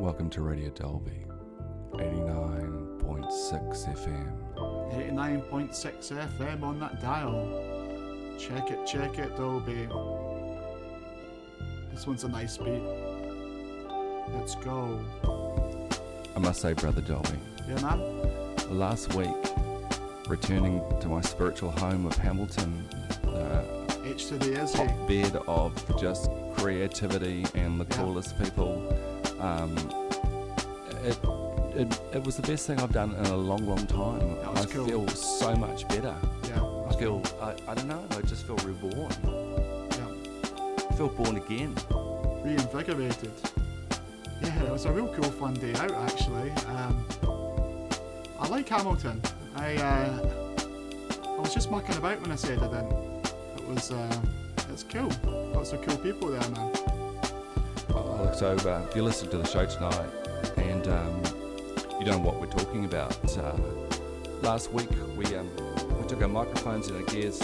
Welcome to Radio Dolby, 89.6 FM. 89.6 FM on that dial. Check it, Dolby. This one's a nice beat. Let's go. I must say, Brother Dolby, Yeah, man? last week, returning to my spiritual home of Hamilton, H to the Izzy. hotbed of just creativity and the coolest people, it was the best thing I've done in a long time. That was I cool. feel so much better. Yeah. I feel, I don't know, I just feel reborn. Yeah. I feel born again. Reinvigorated. Yeah, it was a real cool fun day out actually. I like Hamilton. I was just mucking about when I said it then. It's cool. Lots of cool people there, man. So if you listen to the show tonight and you don't know what we're talking about, last week we took our microphones and our gears,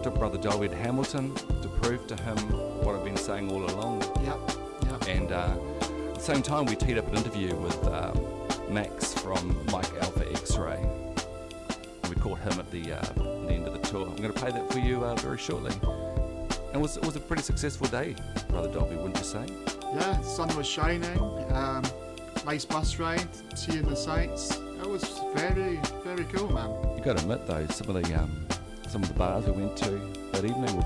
took Brother Dolby to Hamilton to prove to him what I've been saying all along. Yep. And at the same time we teed up an interview with Max from Mike Alpha Xray. We caught him at the end of the tour. I'm going to play that for you very shortly. And it was a pretty successful day, Brother Dolby, wouldn't you say? Yeah, the sun was shining. Nice bus ride, seeing the sights. It was very, very cool, man. You got to admit though, some of the bars we went to that evening were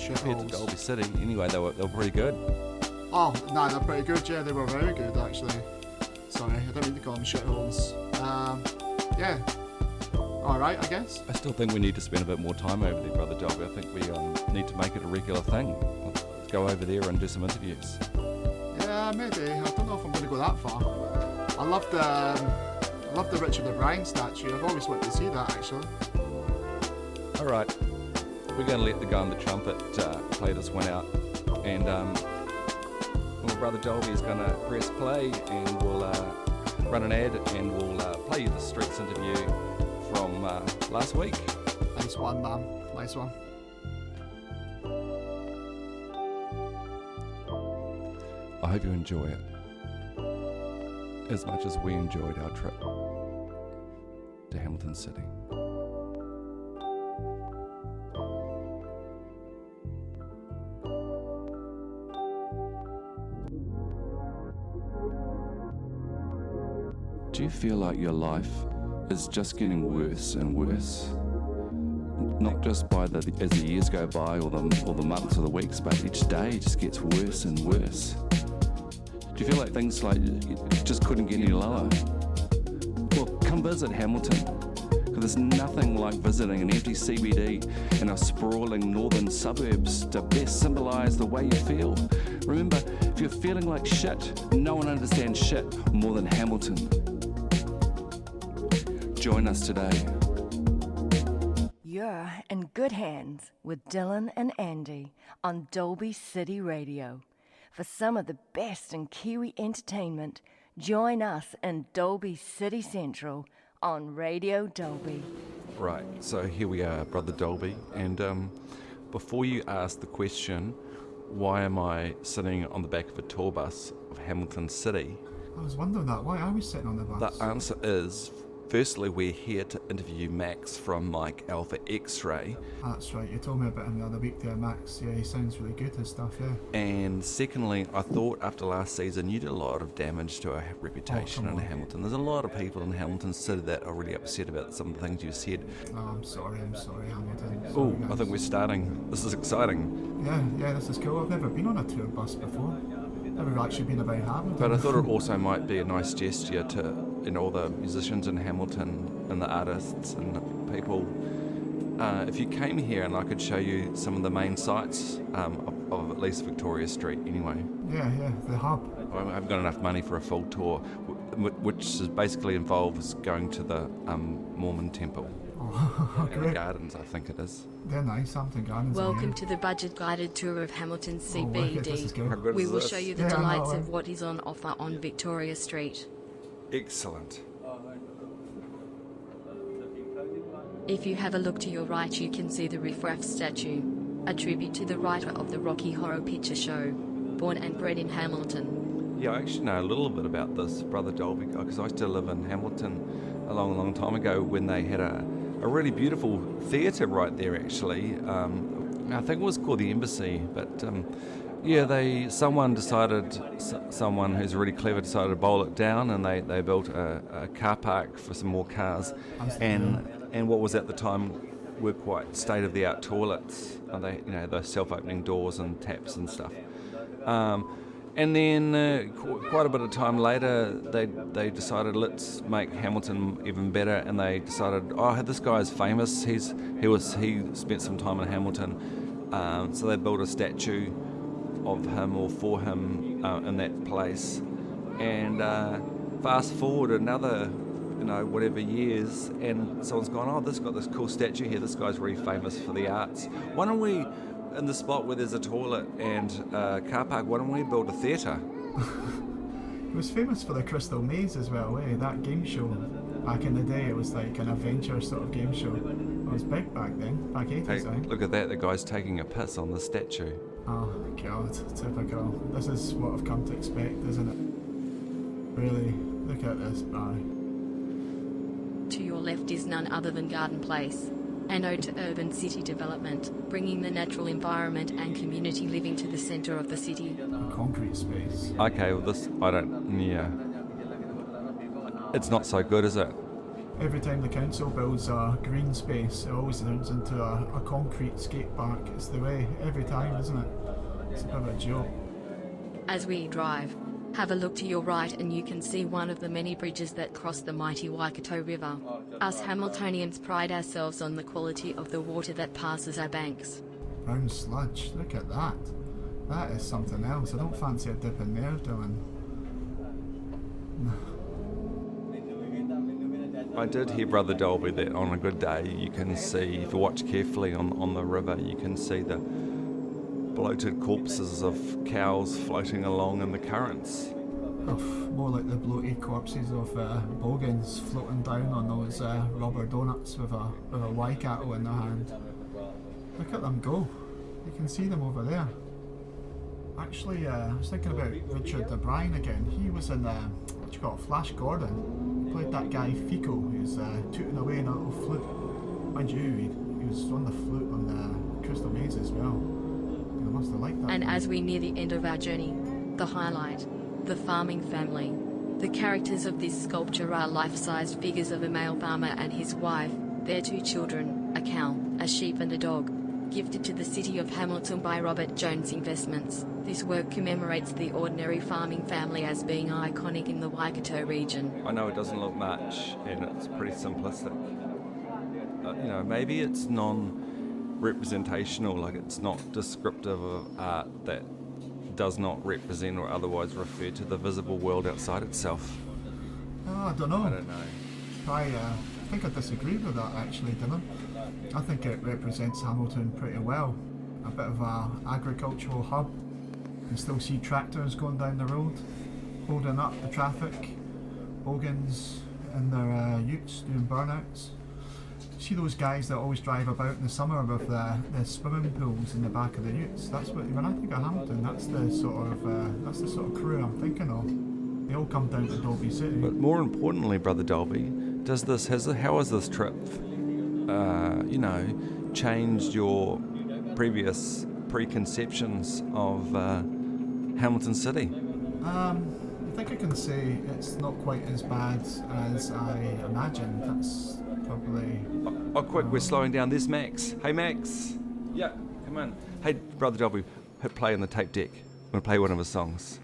compared to Dolby City. Anyway, they were pretty good. Oh, no, they're pretty good. Yeah, they were very good actually. Sorry, I don't mean to call them shitholes. Yeah. All right, I guess. I still think we need to spend a bit more time over there, Brother Dolby. I think we need to make it a regular thing. Let's go over there and do some interviews. Yeah, maybe. I don't know if I'm going to go that far. I love the Richard O'Brien statue. I've always wanted to see that actually. All right, we're going to let the guy on the trumpet play this one out, and Brother Dolby is going to press play, and we'll run an ad, and we'll play you the Streets interview from last week. Nice one, man. Nice one. I hope you enjoy it as much as we enjoyed our trip to Hamilton City. Do you feel like your life is just getting worse and worse? Not just as the years go by, or the months or the weeks, but each day just gets worse and worse. Do you feel like things just couldn't get any lower? Well, come visit Hamilton, because there's nothing like visiting an empty CBD in our sprawling northern suburbs to best symbolise the way you feel. Remember, if you're feeling like shit, no one understands shit more than Hamilton. Join us today. You're in good hands with Dylan and Andy on Dolby City Radio. For some of the best in Kiwi entertainment, join us in Dolby City Central on Radio Dolby. Right, so here we are, Brother Dolby, and before you ask the question, why am I sitting on the back of a tour bus of Hamilton City? I was wondering that. Why are we sitting on the bus? The answer is, firstly, we're here to interview Max from Mike Alpha Xray. That's right, you told me about him the other week there, Max. Yeah, he sounds really good, his stuff, yeah. And secondly, I thought after last season you did a lot of damage to our reputation in Hamilton. There's a lot of people in Hamilton City that are really upset about some of the things you said. Oh, I'm sorry, Hamilton. Oh, I think we're starting. This is exciting. Yeah, this is cool. I've never been on a tour bus before. Never actually been about Hamilton. But I thought it also might be a nice gesture to all the musicians in Hamilton and the artists and the people. If you came here and I could show you some of the main sites of at least Victoria Street anyway. Yeah, the hub. I haven't got enough money for a full tour, which is basically involves going to the Mormon temple. Oh, and the gardens, I think it is. They're nice, Hampton Gardens. Welcome to the budget guided tour of Hamilton CBD. We will show you the delights of what is on offer on Victoria Street. Excellent. If you have a look to your right, you can see the Riff Raff statue, a tribute to the writer of the Rocky Horror Picture Show, born and bred in Hamilton. Yeah, I actually know a little bit about this, Brother Dolby, because I used to live in Hamilton a long, long time ago when they had a really beautiful theatre right there, actually. I think it was called the Embassy, but someone who's really clever decided to bowl it down, and they built a car park for some more cars, and what was at the time were quite state-of-the-art toilets. The self-opening doors and taps and stuff. And then quite a bit of time later, they decided, let's make Hamilton even better, and they decided, this guy's famous. He spent some time in Hamilton, so they built a statue of him or for him in that place. And fast forward another, whatever years, and someone's gone, this got this cool statue here. This guy's really famous for the arts. Why don't we, in the spot where there's a toilet and a car park, why don't we build a theatre? It was famous for the Crystal Maze as well, that game show. Back in the day, it was like an adventure sort of game show. It was big back then, back 80s, I think. Look at that, the guy's taking a piss on the statue. Oh God, typical. This is what I've come to expect, isn't it? Really, look at this bar. To your left is none other than Garden Place, an ode to urban city development, bringing the natural environment and community living to the centre of the city. A concrete space. Okay, well it's not so good, is it? Every time the council builds a green space, it always turns into a concrete skate park. It's the way, every time, isn't it? It's a bit of a joke. As we drive, have a look to your right and you can see one of the many bridges that cross the mighty Waikato River. Us Hamiltonians pride ourselves on the quality of the water that passes our banks. Brown sludge, look at that. That is something else. I don't fancy a dip in there, Dylan. I did hear, Brother Dolby, that on a good day you can see, if you watch carefully on the river, you can see the bloated corpses of cows floating along in the currents. More like the bloated corpses of bogans floating down on those rubber donuts with a Waikato in their hand. Look at them go. You can see them over there. Actually, I was thinking about Richard O'Brien again. He was in, Flash Gordon. He played that guy Fico, who's tooting away in a little flute. Mind you, he was on the flute on the Crystal Maze as well. You must have liked that. And as we near the end of our journey, the highlight, the farming family. The characters of this sculpture are life-sized figures of a male farmer and his wife, their 2 children, a cow, a sheep and a dog, gifted to the city of Hamilton by Robert Jones Investments. This work commemorates the ordinary farming family as being iconic in the Waikato region. I know it doesn't look much and it's pretty simplistic. Maybe it's non-representational, like it's not descriptive of art that does not represent or otherwise refer to the visible world outside itself. I don't know. I don't know. I think I disagree with that actually, Dylan. I think it represents Hamilton pretty well. A bit of an agricultural hub. You can still see tractors going down the road, holding up the traffic, bogans in their utes doing burnouts. See those guys that always drive about in the summer with the swimming pools in the back of the utes? That's what, when I think of Hamilton, that's the sort of crew I'm thinking of. They all come down to Dolby City. But more importantly, Brother Dolby, how has this trip, changed your previous preconceptions of Hamilton City? I think I can say it's not quite as bad as I imagined. That's probably... quick, we're slowing down. There's Max. Hey, Max. Yeah, come on. Hey, Brother Dolby, hit play on the tape deck. I'm going to play one of his songs.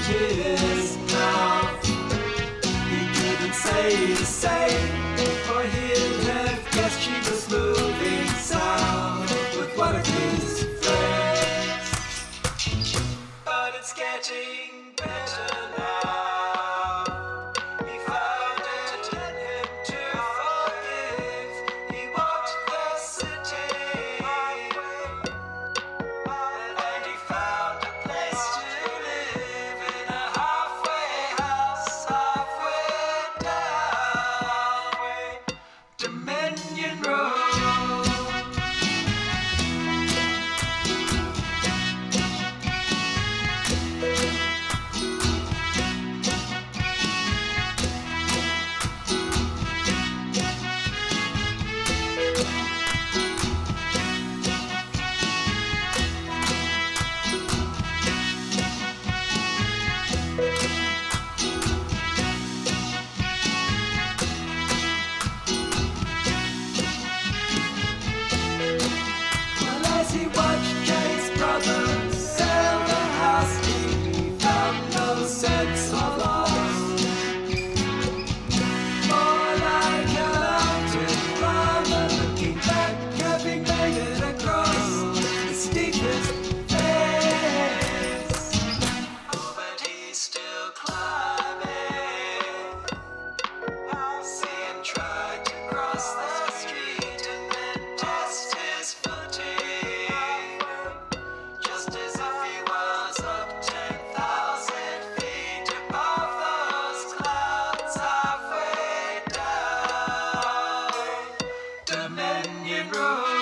his mouth. He couldn't say, or he'd have guessed she was moving south with one of his friends. But it's getting better now. He found it in him to forgive. He walked the city, and he found a place to live in a halfway house, halfway down Dominion Road. Well, as he watched Jay's brother sell the house, he found no sense of loss. More like a mountain climber looking back, having made it across the steepest face. Oh, but he's still climbing. See him try to cross the street and then test his footing, just as if he was up 10,000 feet above those clouds halfway down Dominion Road.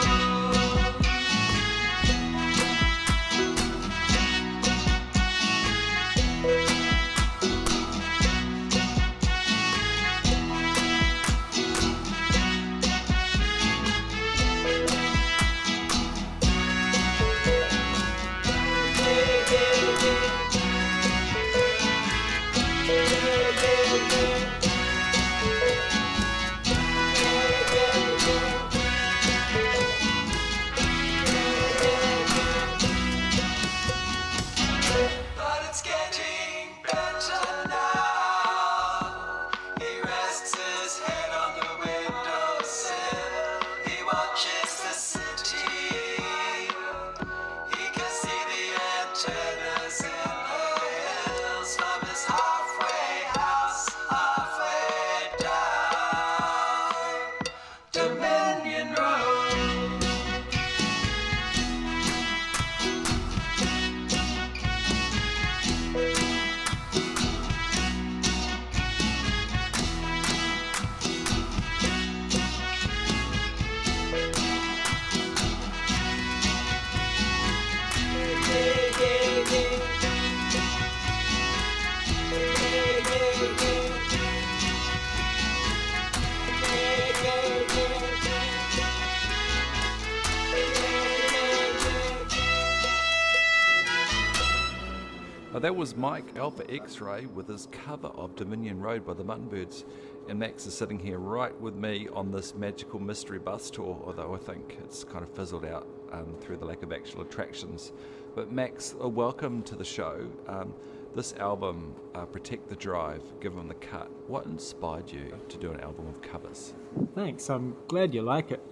But it's getting better now. He rests his head on the windowsill. He watches the city. He can see the antennas in the hills from his halfway house, halfway down Dominion Road. That was Mike Alpha Xray with his cover of Dominion Road by the Muttonbirds, and Max is sitting here right with me on this magical mystery bus tour, although I think it's kind of fizzled out through the lack of actual attractions. But Max, welcome to the show. This album, Protect the Drive, Give 'Em the Cut, what inspired you to do an album of covers? Thanks, I'm glad you like it.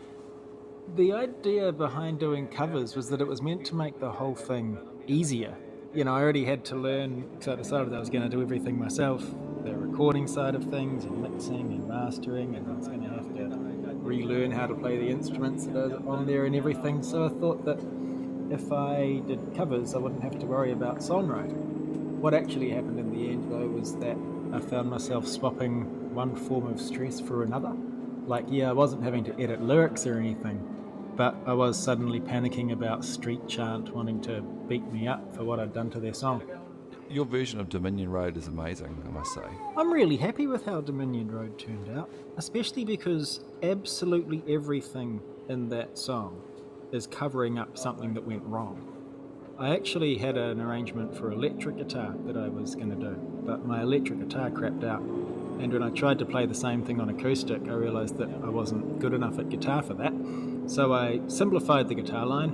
The idea behind doing covers was that it was meant to make the whole thing easier. You know, I already had to learn, so I decided I was going to do everything myself, the recording side of things, and mixing and mastering, and I was going to have to relearn how to play the instruments that are on there and everything, so I thought that if I did covers, I wouldn't have to worry about songwriting. What actually happened in the end, though, was that I found myself swapping one form of stress for another. Like, yeah, I wasn't having to edit lyrics or anything, but I was suddenly panicking about Street Chant wanting to beat me up for what I'd done to their song. Your version of Dominion Road is amazing, I must say. I'm really happy with how Dominion Road turned out, especially because absolutely everything in that song is covering up something that went wrong. I actually had an arrangement for electric guitar that I was going to do, but my electric guitar crapped out, and when I tried to play the same thing on acoustic, I realised that I wasn't good enough at guitar for that. So I simplified the guitar line,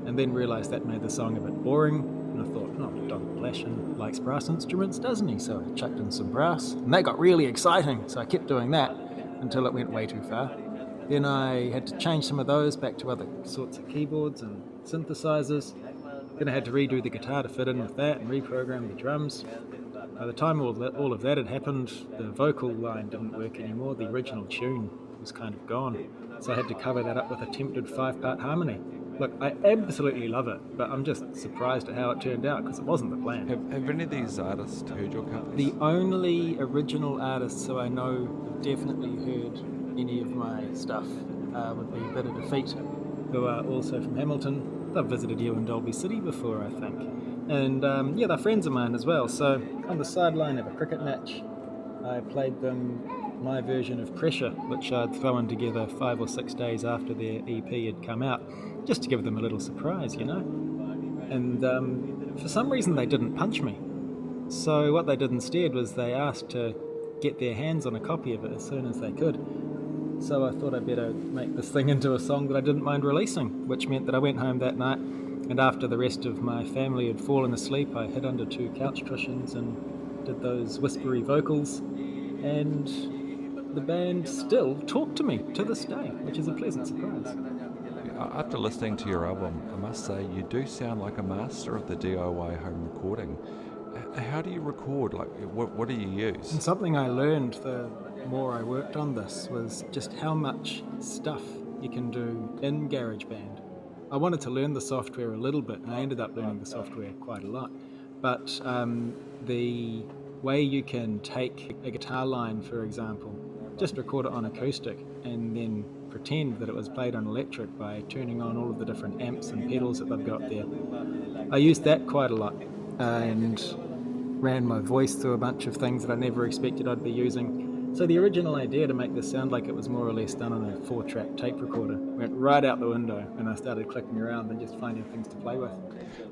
and then realised that made the song a bit boring, and I thought, no, Don Black, flash and likes brass instruments, doesn't he? So I chucked in some brass, and that got really exciting, so I kept doing that until it went way too far. Then I had to change some of those back to other sorts of keyboards and synthesizers. Then I had to redo the guitar to fit in with that and reprogram the drums. By the time all of that had happened, the vocal line didn't work anymore. The original tune was kind of gone. So I had to cover that up with attempted 5-part harmony. Look, I absolutely love it, but I'm just surprised at how it turned out because it wasn't the plan. Have any of these artists heard your covers? The only original artists who I know have definitely heard any of my stuff would be Bitter Defeat, who are also from Hamilton. They've visited you in Dolby City before, I think. And yeah, they're friends of mine as well. So on the sideline of a cricket match, I played them my version of Pressure, which I'd thrown together 5 or 6 days after their EP had come out, just to give them a little surprise, you know. And for some reason they didn't punch me. So what they did instead was they asked to get their hands on a copy of it as soon as they could. So I thought I'd better make this thing into a song that I didn't mind releasing, which meant that I went home that night, and after the rest of my family had fallen asleep, I hid under 2 couch cushions and did those whispery vocals, and the band still talk to me to this day, which is a pleasant surprise. After listening to your album, I must say you do sound like a master of the DIY home recording. How do you record? Like, what do you use? And something I learned the more I worked on this was just how much stuff you can do in GarageBand. I wanted to learn the software a little bit, and I ended up learning the software quite a lot. But the way you can take a guitar line, for example, just record it on acoustic and then pretend that it was played on electric by turning on all of the different amps and pedals that they've got there. I used that quite a lot and ran my voice through a bunch of things that I never expected I'd be using. So the original idea to make this sound like it was more or less done on a 4-track tape recorder went right out the window, and I started clicking around and just finding things to play with.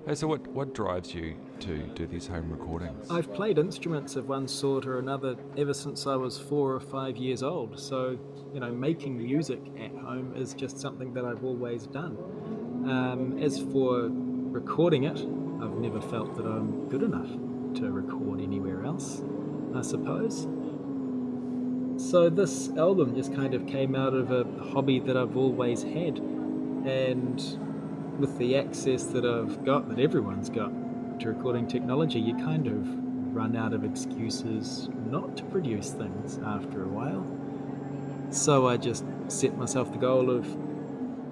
Hey, so what drives you to do these home recordings? I've played instruments of one sort or another ever since I was 4 or 5 years old, so you know, making music at home is just something that I've always done. As for recording it, I've never felt that I'm good enough to record anywhere else, I suppose. So this album just kind of came out of a hobby that I've always had, and with the access that I've got, that everyone's got, to recording technology, you kind of run out of excuses not to produce things after a while. So I just set myself the goal of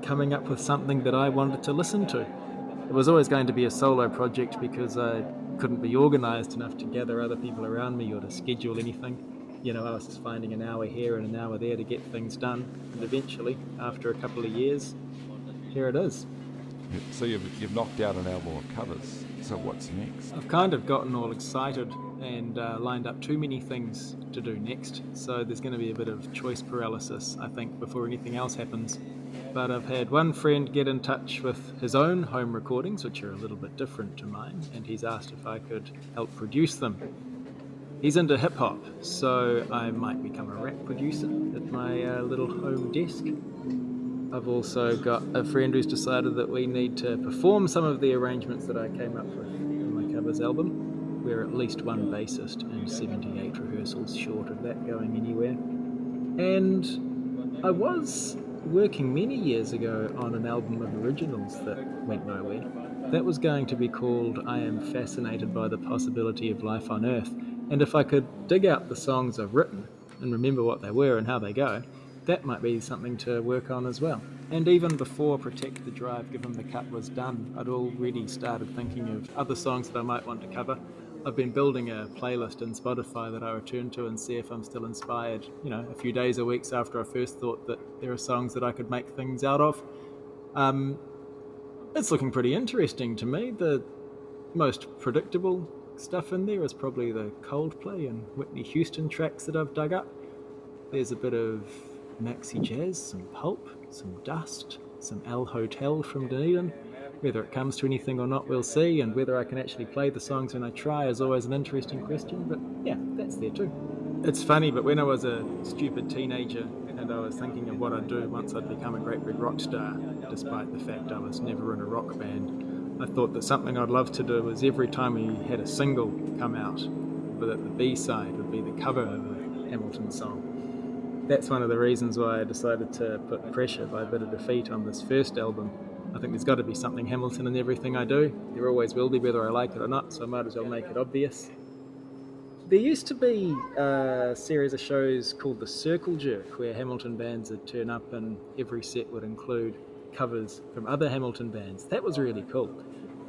coming up with something that I wanted to listen to. It was always going to be a solo project because I couldn't be organised enough to gather other people around me or to schedule anything. You know, I was just finding an hour here and an hour there to get things done, and eventually, after a couple of years, here it is. So you've knocked out an album of covers, so what's next? I've kind of gotten all excited and lined up too many things to do next, so there's going to be a bit of choice paralysis, I think, before anything else happens. But I've had one friend get in touch with his own home recordings, which are a little bit different to mine, and he's asked if I could help produce them. He's into hip-hop, so I might become a rap producer at my little home desk. I've also got a friend who's decided that we need to perform some of the arrangements that I came up with in my covers album. We're at least one bassist and 78 rehearsals short of that going anywhere. And I was working many years ago on an album of originals that went nowhere. That was going to be called I Am Fascinated by the Possibility of Life on Earth. And if I could dig out the songs I've written and remember what they were and how they go, that might be something to work on as well. And even before Protect the Drive, Give 'Em the Cut was done, I'd already started thinking of other songs that I might want to cover. I've been building a playlist in Spotify that I return to and see if I'm still inspired, you know, a few days or weeks after I first thought that there are songs that I could make things out of. It's looking pretty interesting to me. The most predictable stuff in there is probably the Coldplay and Whitney Houston tracks that I've dug up. There's a bit of maxi jazz, some pulp, some dust, some El Hotel from Dunedin. Whether it comes to anything or not, we'll see, and whether I can actually play the songs when I try is always an interesting question, but yeah, that's there too. It's funny, but when I was a stupid teenager and I was thinking of what I'd do once I'd become a great big rock star, despite the fact I was never in a rock band, I thought that something I'd love to do was every time we had a single come out, but the B-side would be the cover of a Hamilton song. That's one of the reasons why I decided to put Pressure by Bitter Defeat on this first album. I think there's got to be something Hamilton in everything I do. There always will be, whether I like it or not, so I might as well make it obvious. There used to be a series of shows called The Circle Jerk, where Hamilton bands would turn up and every set would include covers from other Hamilton bands. That was really cool.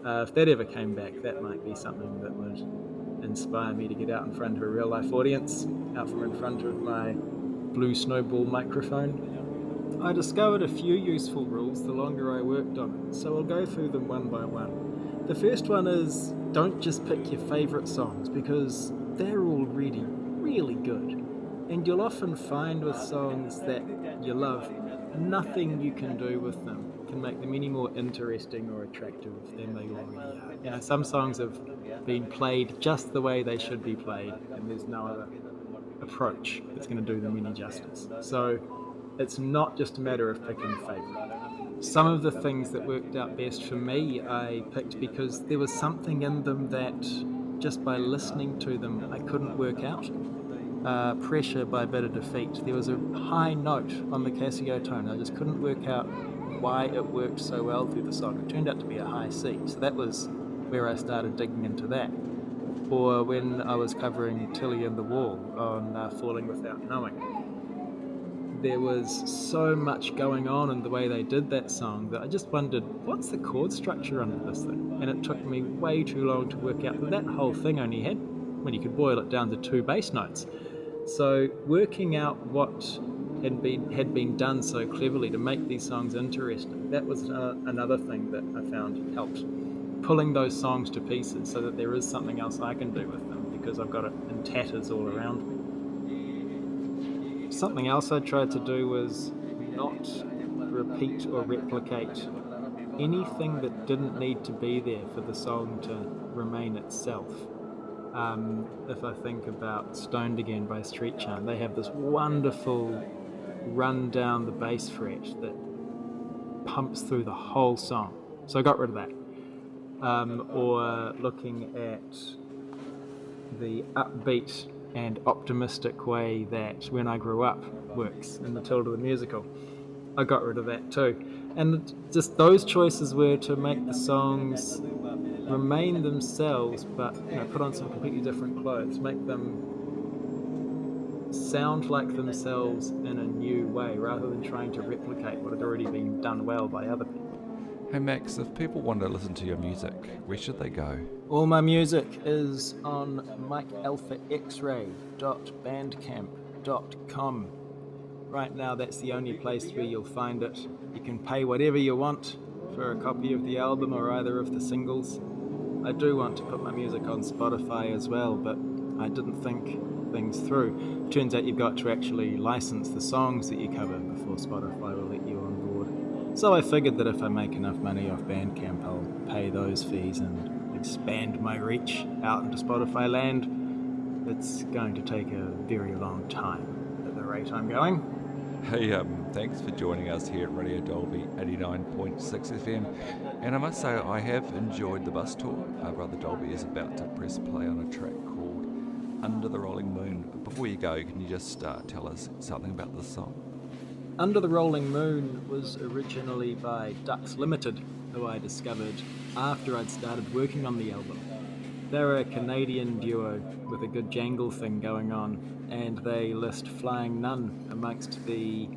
If that ever came back, that might be something that would inspire me to get out in front of a real life audience, out from in front of my blue snowball microphone. I discovered a few useful rules the longer I worked on it, so I'll go through them one by one. The first one is, don't just pick your favourite songs, because they're all really, really good. And you'll often find with songs that you love, nothing you can do with them can make them any more interesting or attractive than they already are. You know, some songs have been played just the way they should be played, and there's no other approach that's going to do them any justice. So it's not just a matter of picking favourite. Some of the things that worked out best for me I picked because there was something in them that just by listening to them I couldn't work out. Pressure by Bitter Defeat. There was a high note on the Casio tone. I just couldn't work out why it worked so well through the song. It turned out to be a high C, so that was where I started digging into that. Or when I was covering Tilly and the Wall on Falling Without Knowing. There was so much going on in the way they did that song that I just wondered, what's the chord structure under this thing? And it took me way too long to work out that whole thing only had, when you could boil it down to 2 bass notes. So working out what had been done so cleverly to make these songs interesting, that was another thing that I found helped. Pulling those songs to pieces so that there is something else I can do with them, because I've got it in tatters all around me. Something else I tried to do was not repeat or replicate anything that didn't need to be there for the song to remain itself. If I think about Stoned Again by Street Charm, they have this wonderful run down the bass fret that pumps through the whole song. So I got rid of that. Or looking at the upbeat and optimistic way that When I Grew Up works in Matilda the Musical. I got rid of that too. And just those choices were to make the songs remain themselves, but put on some completely different clothes, make them sound like themselves in a new way, rather than trying to replicate what had already been done well by other people. Hey Max, if people want to listen to your music, where should they go? All my music is on mikealphaxray.bandcamp.com. Right now that's the only place where you'll find it. You can pay whatever you want for a copy of the album or either of the singles. I do want to put my music on Spotify as well, but I didn't think things through. Turns out you've got to actually license the songs that you cover before Spotify will let you on board. So I figured that if I make enough money off Bandcamp, I'll pay those fees and expand my reach out into Spotify land. It's going to take a very long time at the rate I'm going. Hey, thanks for joining us here at Radio Dolby 89.6 FM. And I must say, I have enjoyed the bus tour. Brother Dolby is about to press play on a track called Under the Rolling Moon. Before you go, can you just tell us something about this song? Under the Rolling Moon was originally by Ducks Limited, who I discovered after I'd started working on the album. They're a Canadian duo with a good jangle thing going on, and they list Flying Nun amongst the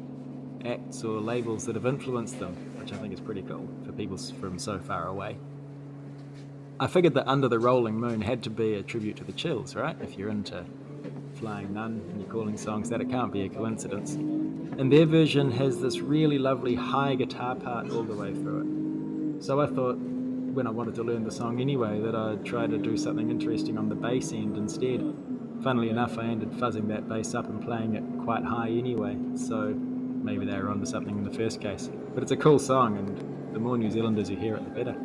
acts or labels that have influenced them, which I think is pretty cool for people from so far away. I figured that Under the Rolling Moon had to be a tribute to the Chills, right? If you're into Flying Nun and you're calling songs that, it can't be a coincidence. And their version has this really lovely high guitar part all the way through it. So I thought, when I wanted to learn the song anyway, that I'd try to do something interesting on the bass end instead. Funnily enough, I ended fuzzing that bass up and playing it quite high anyway, so maybe they were onto something in the first case. But it's a cool song, and the more New Zealanders who hear it, the better.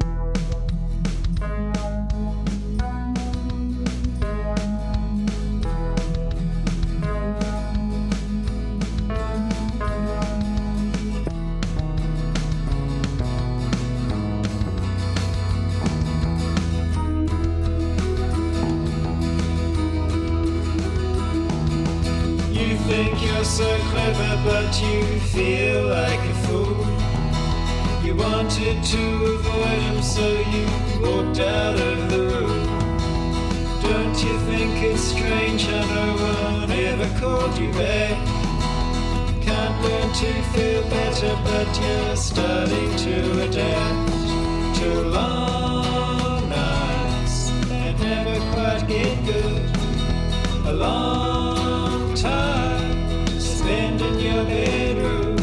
You think you're so clever, but you feel like a fool. You wanted to avoid him, so you walked out of the room. Don't you think it's strange how no one ever called you back? Can't learn to feel better, but you're starting to adapt to long nights that never quite get good. A long time to spend in your bedroom.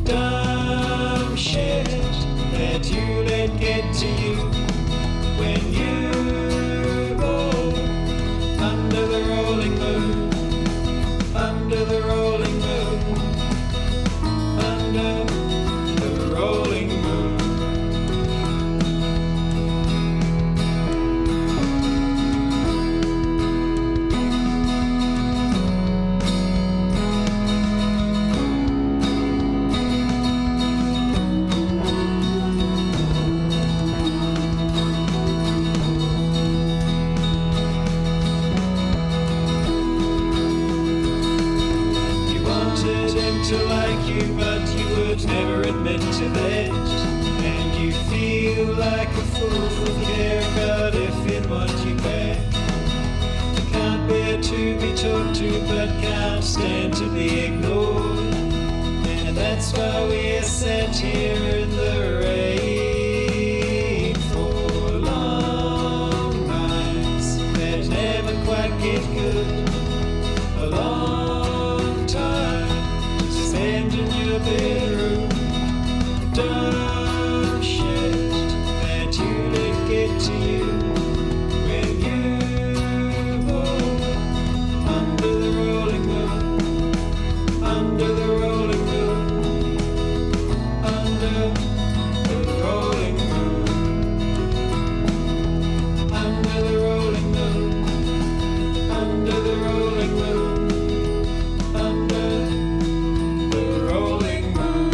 Dumb shit that you let get to you when you roll under the rolling moon, under the rolling moon, under the rolling moon. To like you, but you would never admit to that. And you feel like a fool for care about if he'd want you back. Can't bear to be talked to, but can't stand to be ignored. And that's why we're sat here in the rain for long nights that never quite get good. A long time spend in your bedroom. Dumb shit that you let get to you when you walk under the rolling moon, under the rolling moon, under the rolling moon, under the rolling moon, under the rolling moon, under the rolling moon.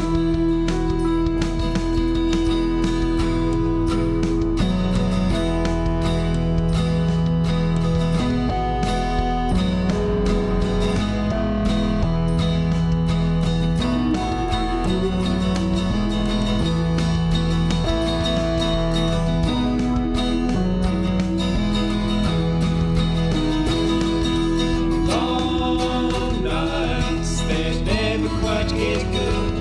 Long nights that never quite get good.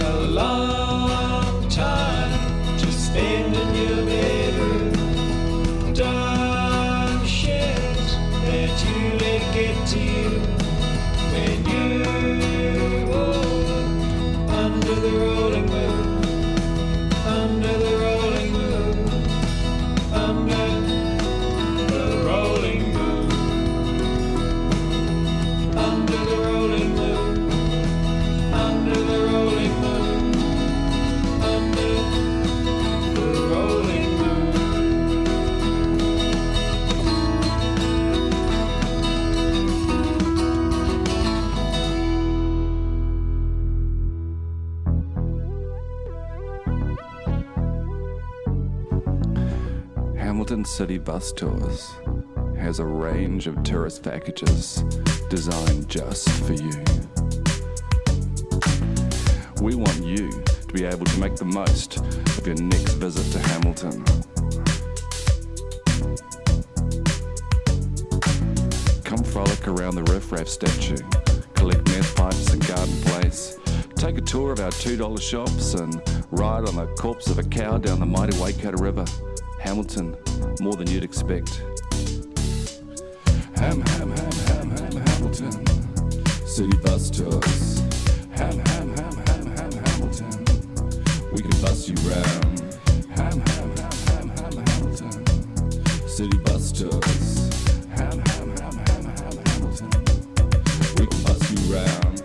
A long time to spend in your bedroom. Dumb shit that you let get to you when you walk under the rolling moon, under the rolling moon, under the rolling moon, under the rolling moon, under the rolling moon, under the rolling moon. Hamilton City Bus Tours has a range of tourist packages designed just for you. We want you to be able to make the most of your next visit to Hamilton. Come frolic around the Riff Raff statue, collect meth pipes and garden place, take a tour of our $2 shops and ride on the corpse of a cow down the mighty Waikato River. Hamilton, more than you'd expect. Hamilton. City bus tours. Hamilton. We can bus you round. Hamilton. City bus tours. Hamilton. We can bus you round.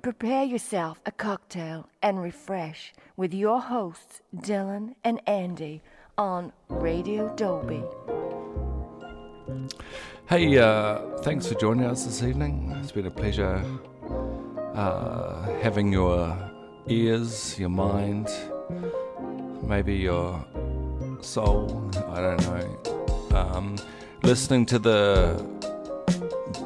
Prepare yourself a cocktail and refresh with your hosts, Dylan and Andy, on Radio Dolby. Hey, thanks for joining us this evening. It's been a pleasure having your ears, your mind, maybe your soul, I don't know, listening to the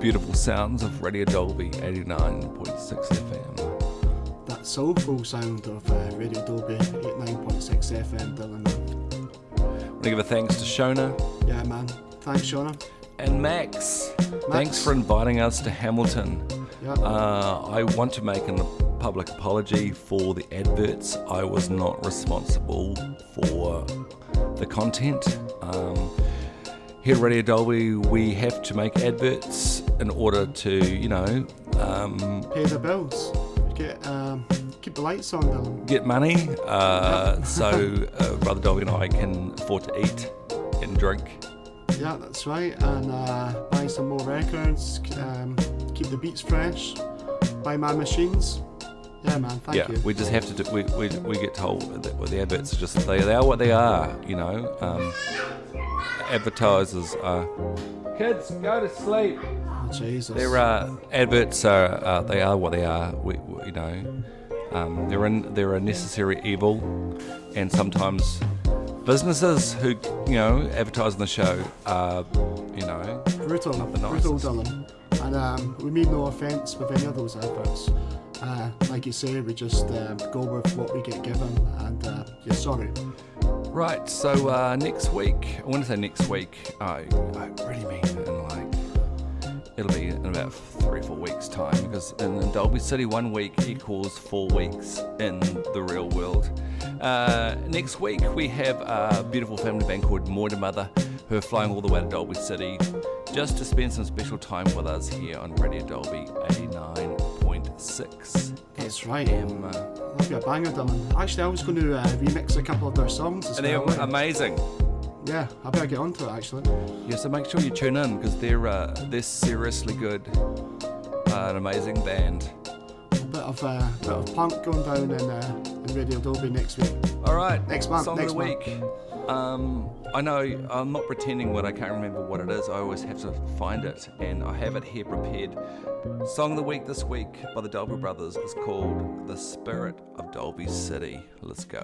beautiful sounds of Radio Dolby 89.6 FM. That soulful sound of Radio Dolby 89.6 FM, Dylan. I want to give a thanks to Shona. Yeah, man. Thanks, Shona. And Max. Thanks for inviting us to Hamilton. Yeah. I want to make a public apology for the adverts. I was not responsible for the content. Here at Radio Dolby, we have to make adverts in order to, pay the bills. Keep the lights on, Dylan. Get money. So Brother Dolby and I can afford to eat and drink. Yeah, that's right. And buy some more records. Keep the beats fresh. Buy my machines. Yeah, man. Thank you. We just have to do. We get told that the adverts are just they are what they are. Advertisers are. Kids, go to sleep. Oh, Jesus. Their adverts are they are what they are. They're a necessary evil, and sometimes businesses who advertise on the show are brutal, not the brutal, nicest. Dylan. And we mean no offence with any of those adverts. Like you say, we just go with what we get given, and you're sorry. Right, so next week, I want to say next week, I really mean it'll be in about 3 or 4 weeks' time, because in Dolby City 1 week equals 4 weeks in the real world. Next week we have a beautiful family band called Moida Mother, who are flying all the way to Dolby City just to spend some special time with us here on Radio Dolby 89.6. That's right. That'll be a banger, Dylan. Actually, I was going to remix a couple of their songs as And well. they're amazing. Yeah, I better get onto it, actually. Yeah, so make sure you tune in, because they're seriously good. An amazing band. A bit of punk going down in Radio Dolby next week. All right, Next month. Song of the week. I know I'm not pretending that I can't remember what it is. I always have to find it, and I have it here prepared. Song of the week this week by the Dolby Brothers is called "The Spirit of Dolby City." Let's go.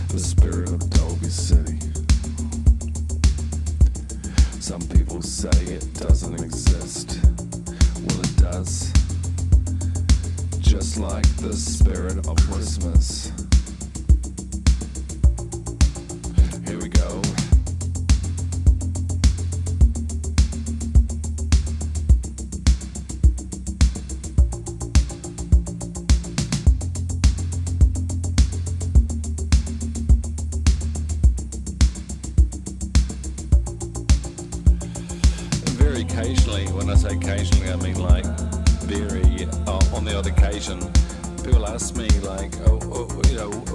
The spirit of Dolby City. Some people say it doesn't exist. Well, it does. Just like the spirit of Christmas. Here we go. Occasionally, when I say occasionally, I mean like very on the odd occasion. People ask me like,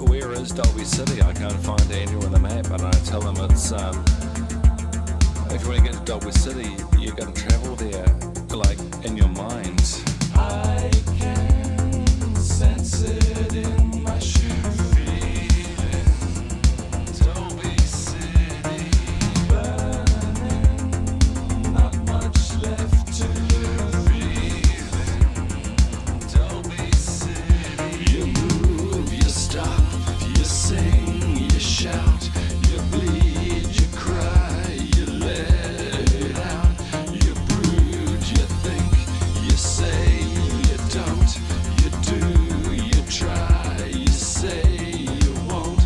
where is Dolby City? I can't find it anywhere on the map, and I tell them it's if you want to get to Dolby City, you got to travel there, like in your mind. I can sense it in my shoe. Dolby City burning. Not much left to breathe in Dolby City. You move, you stop, you sing, you shout, you bleed, you cry, you let it out. You brood, you think, you say, you don't, you do, you try, you say you won't,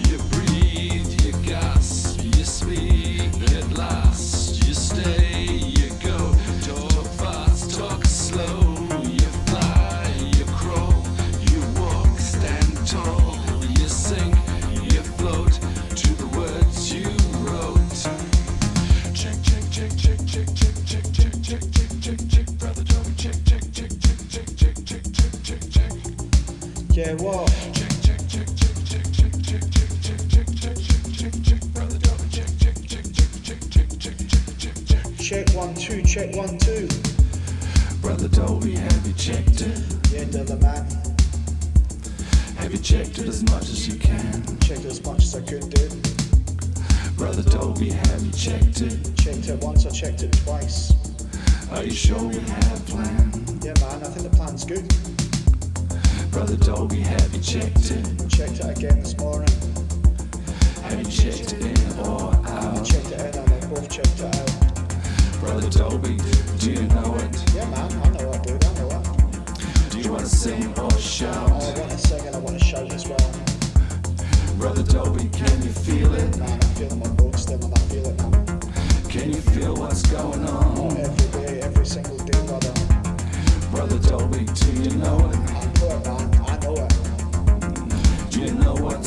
you breathe, you gasp, you speak at last, you stay, you go, talk fast, talk slow, you fly, you crawl, you walk, stand tall, you sink, you float to the words you wrote. Check, check, check, check, check, check, check, check, check, check, check, check, brother Dolby, check, check, check, check, check, check, check, check, check, check. Yeah, what? Check, check, check, check, check, check, check, check, check, check, check, check, check, check, brother Dolby, check, check, check, check, check, check, check, check, check, check. Check 1 2, check 1 2. Brother Dolby, have you checked it? Yeah, Dylan, man. Have you checked it as much as you can? Checked as much as I could do. Brother Dolby, have you checked it? Checked it once, I checked it twice. Are you sure we have a plan? Yeah, man, I think the plan's good. Brother Dolby, have you checked it? Checked it again this morning. Have you checked it in or I out? checked it in and they both checked it out. Brother Dolby, do you know it? Yeah man, I know it dude, I know it. Do you want to sing or shout? I want to sing and I want to shout as well. Brother Dolby, can you feel it? Man, I feel my bones still and I feel it man. Can you feel what's going on? Every day, every single day brother. Brother Dolby, do you know it? I know it man, I know it. Do you know what